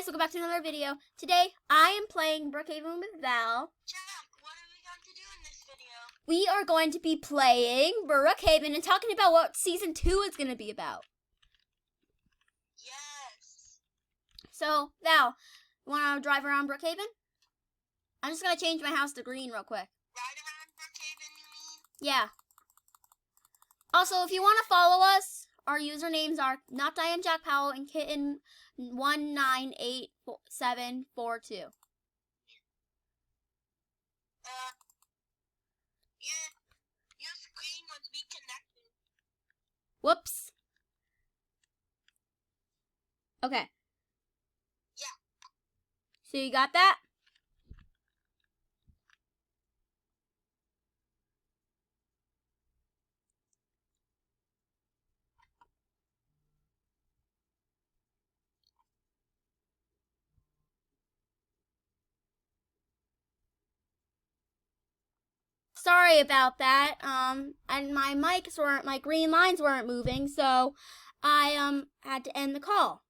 welcome back to another video. Today, I am playing Brookhaven with Val. Jack, what are we going to do in this video? We are going to be playing Brookhaven and talking about what Season 2 is going to be about. Yes. So, Val, you want to drive around Brookhaven? I'm just going to change my house to green real quick. Ride around Brookhaven, you mean? Yeah. Also, if you want to follow us, our usernames are NotDianeJackPowell and Kitten198742. Your screen must be connected. Whoops. Okay. Yeah. So you got that? Sorry about that. And my my green lines weren't moving, so I had to end the call.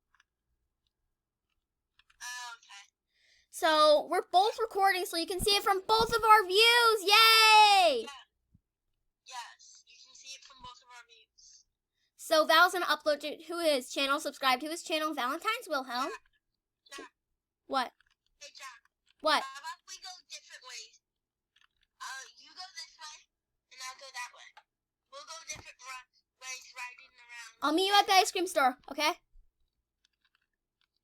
Okay. So we're both recording, so you can see it from both of our views. Yay! Yeah. Yes, you can see it from both of our views. So Val's gonna upload it to his channel. Subscribe to his channel, Valentine's Wilhelm. Jack. What? Hey, Jack. What? How about we go different ways? You go this way, and I'll go that way. We'll go different ways riding around. I'll meet you at the ice cream store, okay?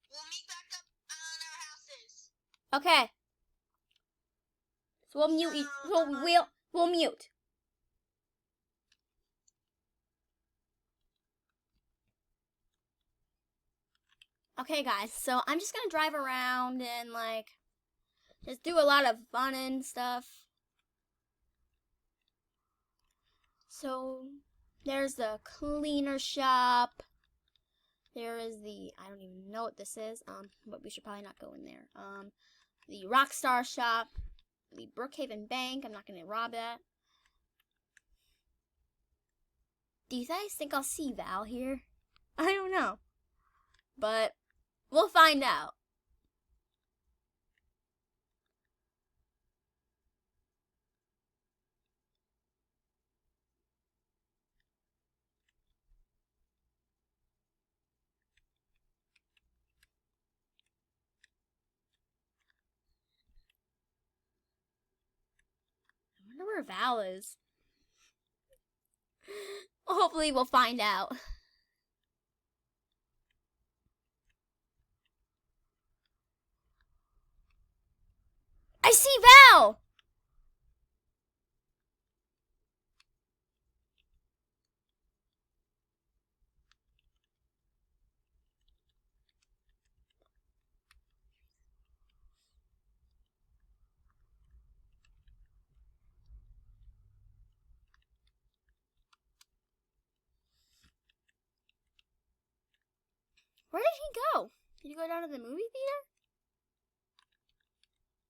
We'll meet back up on our houses. Okay. So we'll mute. We'll mute. Okay, guys. So I'm just gonna drive around and just do a lot of fun and stuff. So there's the cleaner shop. There is I don't even know what this is. But we should probably not go in there. The Rockstar shop, the Brookhaven Bank. I'm not gonna rob that. Do you guys think I'll see Val here? I don't know, but we'll find out. I wonder where Val is. Hopefully we'll find out. I see Val! Where did he go? Did he go down to the movie theater?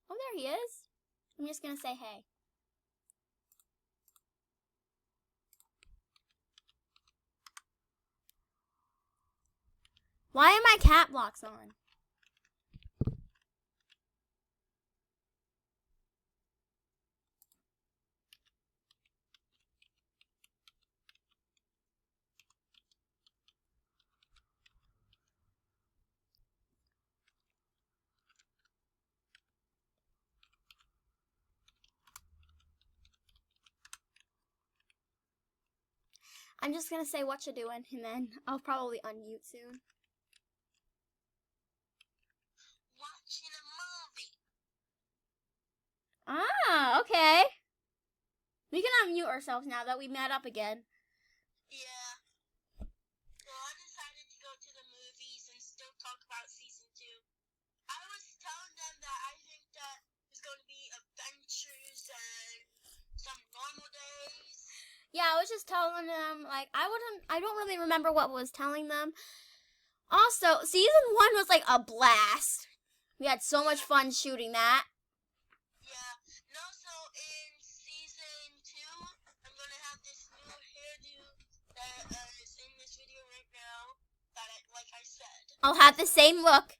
Oh, there he is. I'm just gonna say hey. Why are my cat blocks on? I'm just gonna say what you're doing, and then I'll probably unmute soon. Watching a movie. Ah, okay. We can unmute ourselves now that we met up again. Yeah. Well, I decided to go to the movies and still talk about Season 2. I was telling them that I think that there's going to be adventures and some normal days. Yeah, I was just telling them, I don't really remember what I was telling them. Also, Season 1 was a blast. We had so much fun shooting that. Yeah. And also in Season 2, I'm going to have this new hairdo that is in this video right now, like I said. I'll have the same look.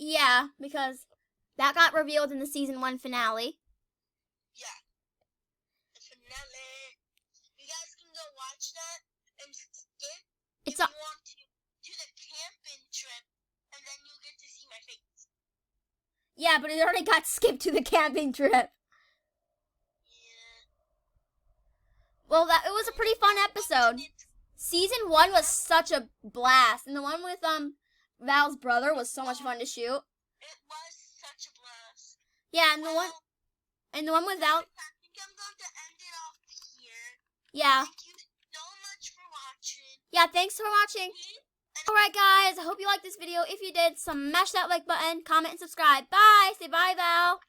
Yeah, because that got revealed in the season 1 finale. Yeah. The finale. You guys can go watch that and skip It's if a- you want to the camping trip, and then you'll get to see my face. Yeah, but it already got skipped to the camping trip. Yeah. Well, it was a pretty fun episode. Season 1 was such a blast, and the one with Val's brother was so much fun to shoot. It was such a blast. Yeah, and the one with Val. I think I'm going to end it off here. Yeah. Thank you so much for watching. Yeah, thanks for watching. Alright guys, I hope you liked this video. If you did, smash that like button, comment, and subscribe. Bye! Say bye, Val.